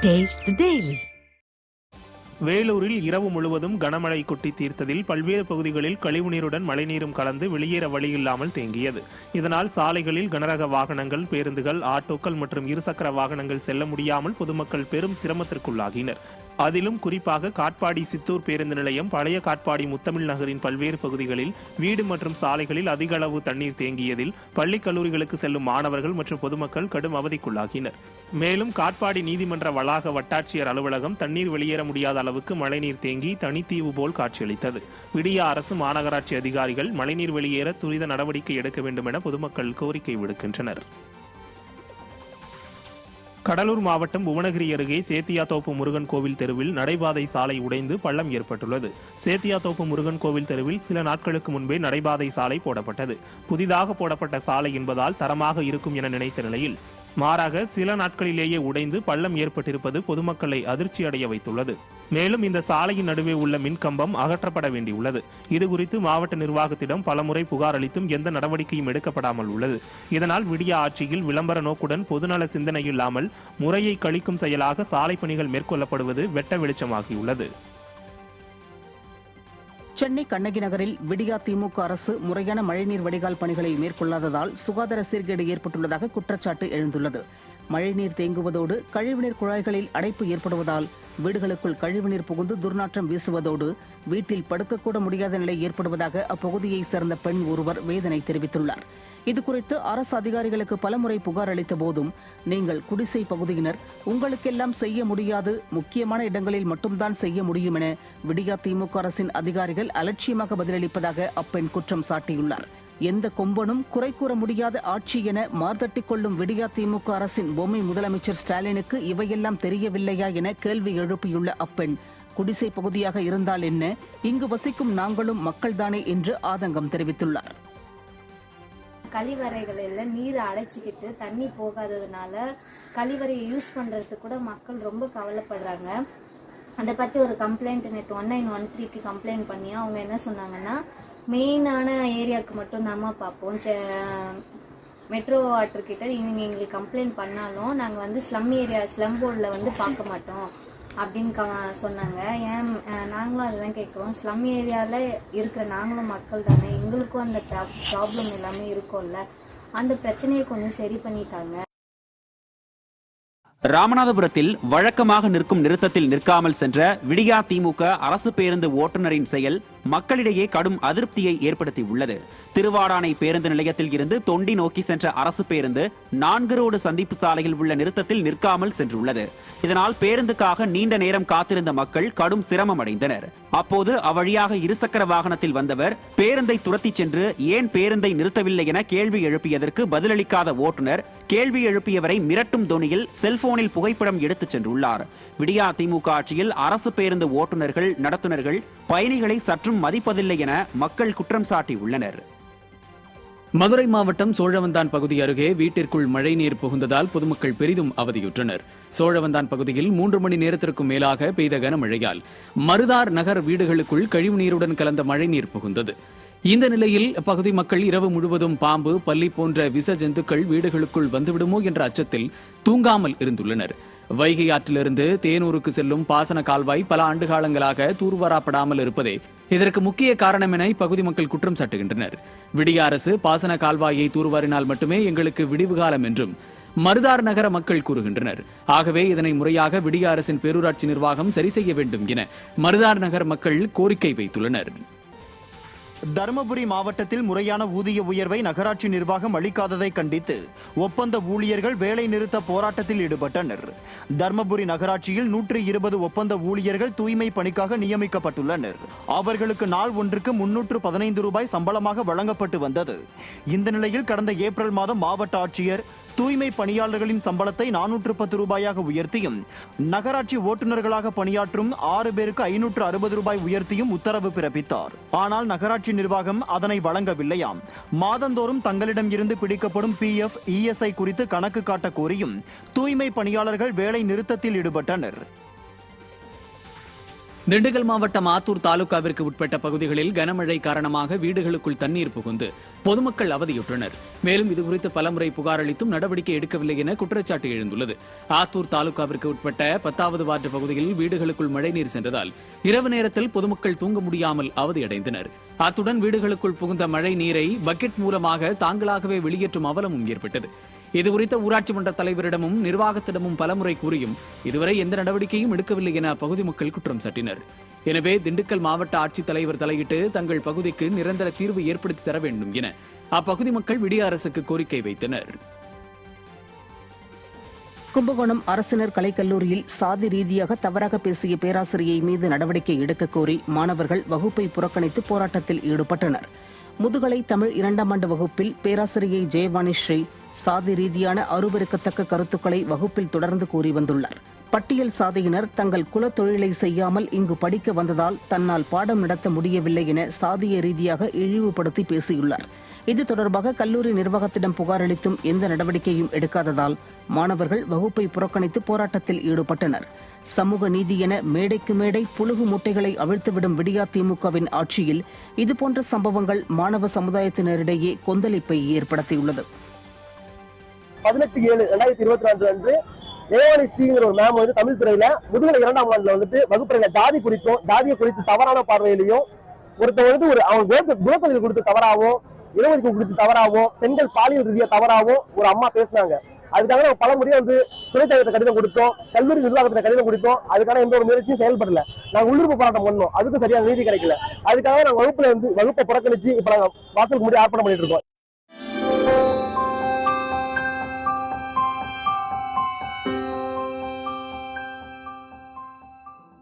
Taste the Daily. வேலூரில் இரவு முழுவதும் கனமழை கொட்டி தீர்த்ததில் பல்வேறு பகுதிகளில் கழிவுநீருடன் மழைநீரும் கலந்து வெளியேற வழியில்லாமல் தேங்கியது. இதனால் சாலைகளில் கனரக வாகனங்கள், பேருந்துகள், ஆட்டோக்கள் மற்றும் இருசக்கர வாகனங்கள் செல்ல முடியாமல் பொதுமக்கள் பெரும் சிரமத்திற்குள்ளாகினர். அதிலும் குறிப்பாக காட்பாடி சித்தூர் பேருந்து நிலையம், பழைய காட்பாடி முத்தமிழ் நகரின் பல்வேறு பகுதிகளில் வீடு மற்றும் சாலைகளில் அதிக அளவு தண்ணீர் தேங்கியதில் பள்ளி கல்லூரிகளுக்கு செல்லும் மாணவர்கள் மற்றும் பொதுமக்கள் கடும் அவதிக்குள்ளாகினர். மேலும் காட்பாடி நீதிமன்ற வளாக வட்டாட்சியர் அலுவலகம் தண்ணீர் வெளியேற முடியாத அளவுக்கு மழைநீர் தேங்கி தனித்தீவு போல் காட்சியளித்தது. விடிய அரசு, மாநகராட்சி அதிகாரிகள் மழைநீர் வெளியேற துரித நடவடிக்கை எடுக்க வேண்டும் என பொதுமக்கள் கோரிக்கை விடுக்கின்றனர். கடலூர் மாவட்டம் புவனகிரி அருகே சேத்தியாத்தோப்பு முருகன் கோவில் தெருவில் நடைபாதை சாலை உடைந்து பள்ளம் ஏற்பட்டுள்ளது. சேத்தியாத்தோப்பு முருகன் கோவில் தெருவில் சில நாட்களுக்கு முன்பே நடைபாதை சாலை போடப்பட்டது. புதிதாக போடப்பட்ட சாலை என்பதால் தரமாக இருக்கும் என நினைத்த நிலையில் மாறாக சில நாட்களிலேயே உடைந்து பள்ளம் ஏற்பட்டிருப்பது பொதுமக்களை அதிர்ச்சி அடைய வைத்துள்ளது. மேலும் இந்த சாலையின் நடுவே உள்ள மின்கம்பம் அகற்றப்பட வேண்டியுள்ளது. இதுகுறித்து மாவட்ட நிர்வாகத்திடம் பலமுறை புகார் அளித்தும் எந்த நடவடிக்கையும் எடுக்கப்படாமல் உள்ளது. இதனால் விடிய ஆட்சியில் விளம்பர நோக்குடன் பொதுநல சிந்தனை இல்லாமல் முறையை கழிக்கும் செயலாக சாலை பணிகள் மேற்கொள்ளப்படுவது வெட்ட வெளிச்சமாகியுள்ளது. சென்னை கண்ணகி நகரில் விடியா திமுக அரசு முறையான மழைநீர் வடிகால் பணிகளை மேற்கொள்ளாததால் சுகாதார சீர்கேடு ஏற்பட்டுள்ளதாக குற்றச்சாட்டு எழுந்துள்ளது. மழைநீர் தேங்குவதோடு கழிவுநீர் குழாய்களில் அடைப்பு ஏற்படுவதால் வீடுகளுக்குள் கழிவுநீர் புகுந்து துர்நாற்றம் வீசுவதோடு வீட்டில் படுக்கக்கூட முடியாத நிலை ஏற்படுவதாக அப்பகுதியைச் சேர்ந்த பெண் ஒருவர் வேதனை தெரிவித்துள்ளார். இதுகுறித்து அரசு அதிகாரிகளுக்கு பலமுறை புகார் அளித்த போதும் நீங்கள் குடிசை பகுதியினர், உங்களுக்கெல்லாம் செய்ய முடியாது, முக்கியமான இடங்களில் மட்டும்தான் செய்ய முடியும் என விடியா திமுக அரசின் அதிகாரிகள் அலட்சியமாக பதிலளிப்பதாக அப்பெண் குற்றம் சாட்டியுள்ளார். எந்த கொம்பனும் குறை கூற முடியாத ஆட்சி என மார்த்தட்டிக் கொள்ளும் விடியா திமுக அரசின் பொம்மை முதலமைச்சர் ஸ்டாலினுக்கு இவையெல்லாம் தெரியவில்லையா என கேள்வி எழுப்பியுள்ள அப்பெண், குடிசை பகுதியாக இருந்தால் என்ன, இங்கு வசிக்கும் நாங்களும் மக்கள்தானே என்று ஆதங்கம் தெரிவித்துள்ளார். கழிவறைகளில் நீர் அடைச்சிக்கிட்டு தண்ணி போகாததுனால கழிவறையை யூஸ் பண்றதுக்கு கூட மக்கள் ரொம்ப கவலைப்படுறாங்க. அதை பத்தி ஒரு கம்ப்ளைண்ட் நேற்று 1913க்கு கம்ப்ளைண்ட் பண்ணி அவங்க என்ன சொன்னாங்கன்னா, மெயினான ஏரியாவுக்கு மட்டும் தாம்மா பார்ப்போம், மெட்ரோ வாட்டர் கிட்ட நீங்க எங்களுக்கு கம்ப்ளைண்ட் பண்ணாலும் நாங்க ஸ்லம் ஏரியா, ஸ்லம் போர்டில் பார்க்க மாட்டோம் அப்படின்னு சொன்னாங்க. ஏன் நாங்களும் அதுதான் கேட்குறோம், ஸ்லம் ஏரியாவில் இருக்கிற நாங்களும் மக்கள் தானே, எங்களுக்கும் அந்த ப்ராப்ளம் எல்லாமே இருக்கும்ல, அந்த பிரச்சனையை கொஞ்சம் சரி பண்ணிட்டாங்க. ராமநாதபுரத்தில் வழக்கமாக நிற்கும் நிறுத்தத்தில் நிற்காமல் சென்ற விடியா திமுக அரசு பேருந்து ஓட்டுநரின் செயல் மக்களிடையே கடும் அதிருப்தியை ஏற்படுத்தியுள்ளது. திருவாடானை பேருந்து நிலையத்தில் இருந்து தொண்டி நோக்கி சென்ற அரசு பேருந்து 4 ரோடு சந்திப்பு சாலையில் உள்ள நிறுத்தத்தில் நிற்காமல் சென்றுள்ளது. இதனால் பேருந்துக்காக நீண்ட நேரம் காத்திருந்த மக்கள் கடும் சிரமம் அடைந்தனர். அப்போது அவ்வழியாக இருசக்கர வாகனத்தில் வந்தவர் பேருந்தை துரத்தி சென்று ஏன் பேருந்தை நிறுத்தவில்லை என கேள்வி எழுப்பியதற்கு பதிலளிக்காத ஓட்டுநர் கேள்வி எழுப்பியவரை மிரட்டும் தொனியில் செல்போனில் புகைப்படம் எடுத்துச் சென்றுள்ளார். விடியா திமுக ஆட்சியில் அரசு பேருந்து ஓட்டுநர்கள், நடத்துனர்கள் பயணிகளை சற்றும் மதிப்பதில்லை என மக்கள் குற்றம் சாட்டியுள்ளனர். மதுரை மாவட்டம் சோழவந்தான் பகுதி அருகே வீட்டிற்குள் மழைநீர் புகுந்ததால் பொதுமக்கள் பெரிதும் அவதியுற்றனர். சோழவந்தான் பகுதியில் 3 மணி நேரத்திற்கும் மேலாக பெய்த கனமழையால் மருதார் நகர் வீடுகளுக்குள் கழிவுநீருடன் கலந்த மழைநீர் புகுந்தது. இந்த நிலையில் பகுதி மக்கள் இரவு முழுவதும் பாம்பு, பல்லி போன்ற விச ஜந்துக்கள் வீடுகளுக்குள் வந்துவிடுமோ என்ற அச்சத்தில் தூங்காமல் இருந்துள்ளனர். வைகை ஆற்றிலிருந்து தேனூருக்கு செல்லும் பாசன கால்வாய் பல ஆண்டு காலங்களாக தூர்வாரப்படாமல் இருப்பதே இதற்கு முக்கிய காரணம் என இப்பகுதி மக்கள் குற்றம் சாட்டுகின்றனர். விடிய அரசு பாசன கால்வாயை தூர்வாரினால் மட்டுமே எங்களுக்கு விடிவு காலம் என்றும் மருதார் நகர மக்கள் கூறுகின்றனர். ஆகவே இதனை முறையாக விடிய அரசின் பேரூராட்சி நிர்வாகம் சரி செய்ய வேண்டும் என மருதார் நகர் மக்கள் கோரிக்கை வைத்துள்ளனர். தருமபுரி மாவட்டத்தில் முறையான ஊதிய உயர்வை நகராட்சி நிர்வாகம் அளிக்காததை கண்டித்து ஒப்பந்த ஊழியர்கள் வேலை நிறுத்த போராட்டத்தில் ஈடுபட்டனர். தருமபுரி நகராட்சியில் 120 ஒப்பந்த ஊழியர்கள் தூய்மை பணிக்காக நியமிக்கப்பட்டுள்ளனர். அவர்களுக்கு நாள் ஒன்றுக்கு 315 ரூபாய் சம்பளமாக வழங்கப்பட்டு வந்தது. இந்த நிலையில் கடந்த ஏப்ரல் மாதம் மாவட்ட ஆட்சியர் தூய்மை பணியாளர்களின் சம்பளத்தை 410 ரூபாயாக உயர்த்தியும் நகராட்சி ஓட்டுநர்களாக பணியாற்றும் 6 பேருக்கு 560 ரூபாய் உயர்த்தியும் உத்தரவு பிறப்பித்தார். ஆனால் நகராட்சி நிர்வாகம் அதனை வழங்கவில்லையாம். மாதந்தோறும் தங்களிடம் இருந்து பிடிக்கப்படும் PF, ESI குறித்து கணக்கு காட்ட கோரியும் தூய்மை பணியாளர்கள் வேலை நிறுத்தத்தில் ஈடுபட்டனர். திண்டுக்கல் மாவட்டம் ஆத்தூர் தாலுகாவிற்கு உட்பட்ட பகுதிகளில் கனமழை காரணமாக வீடுகளுக்குள் தண்ணீர் புகுந்து பொதுமக்கள் அவதியுற்றனர். மேலும் இதுகுறித்து பலமுறை புகார் அளித்தும் நடவடிக்கை எடுக்கவில்லை என குற்றச்சாட்டு எழுந்துள்ளது. ஆத்தூர் தாலுகாவிற்கு உட்பட்ட 10வது வார்டு பகுதியில் வீடுகளுக்குள் மழைநீர் சென்றதால் இரவு நேரத்தில் பொதுமக்கள் தூங்க முடியாமல் அவதியடைந்தனர். அத்துடன் வீடுகளுக்குள் புகுந்த மழை நீரை பக்கெட் மூலமாக தாங்களாகவே வெளியேற்றும் அவலமும் ஏற்பட்டது. இதுகுறித்த ஊராட்சி மன்ற தலைவரிடமும் நிர்வாகத்திடமும் பலமுறை கூறியும் இதுவரை எந்த நடவடிக்கையும் எடுக்கவில்லை என அப்பகுதி மக்கள் குற்றம் சாட்டினர். எனவே திண்டுக்கல் மாவட்ட ஆட்சித்தலைவர் தலையிட்டு தங்கள் பகுதிக்கு நிரந்தர தீர்வு ஏற்படுத்தி தர வேண்டும் என அப்பகுதி மக்கள் விடிய அரசுக்கு கோரிக்கை வைத்தனர். கும்பகோணம் அரசினர் கலைக்கல்லூரியில் சாதி ரீதியாக தவறாக பேசிய பேராசிரியை மீது நடவடிக்கை எடுக்க கோரி மாணவர்கள் வகுப்பை புறக்கணித்து போராட்டத்தில் ஈடுபட்டனர். முதுகலை தமிழ் 2ஆம் ஆண்டு வகுப்பில் பேராசிரியை ஜெயவாணி ஸ்ரீ சாதி ரீதியான அருவருக்கத்தக்க கருத்துக்களை வகுப்பில் தொடர்ந்து கூறி வந்துள்ளார். பட்டியல் சாதியினர் தங்கள் குல தொழிலை செய்யாமல் இங்கு படிக்க வந்ததால் தன்னால் பாடம் நடத்த முடியவில்லை என சாதிய ரீதியாக இழிவுபடுத்தி பேசியுள்ளார். இது தொடர்பாக கல்லூரி நிர்வாகத்திடம் புகார் அளித்தும் எந்த நடவடிக்கையும் எடுக்காததால் மாணவர்கள் வகுப்பை புறக்கணித்து போராட்டத்தில் ஈடுபட்டனர். சமூக நீதி என மேடைக்கு மேடை புழுகு மூட்டைகளை அவிழ்த்துவிடும் விடியா திமுகவின் ஆட்சியில் இதுபோன்ற சம்பவங்கள் மாணவ சமுதாயத்தினரிடையே கொந்தளிப்பை ஏற்படுத்தியுள்ளது. 18/7/2024 அன்று ஜெயவாணி ஸ்ரீங்கிற ஒரு மேம் வந்து தமிழ் துறையில முதுகலை 2ஆம் ஆண்டுல வந்துட்டு வகுப்பறையில ஜாதி குறித்தும் ஜாதியை குறித்து தவறான பார்வையிலையும் ஒருத்தர் வந்து அவங்க குணத்தொழில் கொடுத்து தவறாவும் இடஒதுக்கீடு கொடுத்து தவறாவும் பெண்கள் பாலியல் ரீதியா தவறாவும் ஒரு அம்மா பேசுனாங்க. அதுக்காக நம்ம பல முறையை வந்து துணைத் தலைவர்கிட்ட கடிதம் கொடுத்தோம், கல்லூரி நிர்வாகத்துல கடிதம் கொடுத்தோம். அதுக்கான எந்த ஒரு முயற்சியும் செயல்படல. நாங்க உள்ளிருப்பு போராட்டம் பண்ணோம், அதுக்கும் சரியான நீதி கிடைக்கல. அதுக்காக நாங்க வகுப்பை புறக்கணிச்சு இப்ப நாங்க வாசலுக்கு முன்னாடி ஆர்ப்பாட்டம் பண்ணிட்டு இருக்கோம்.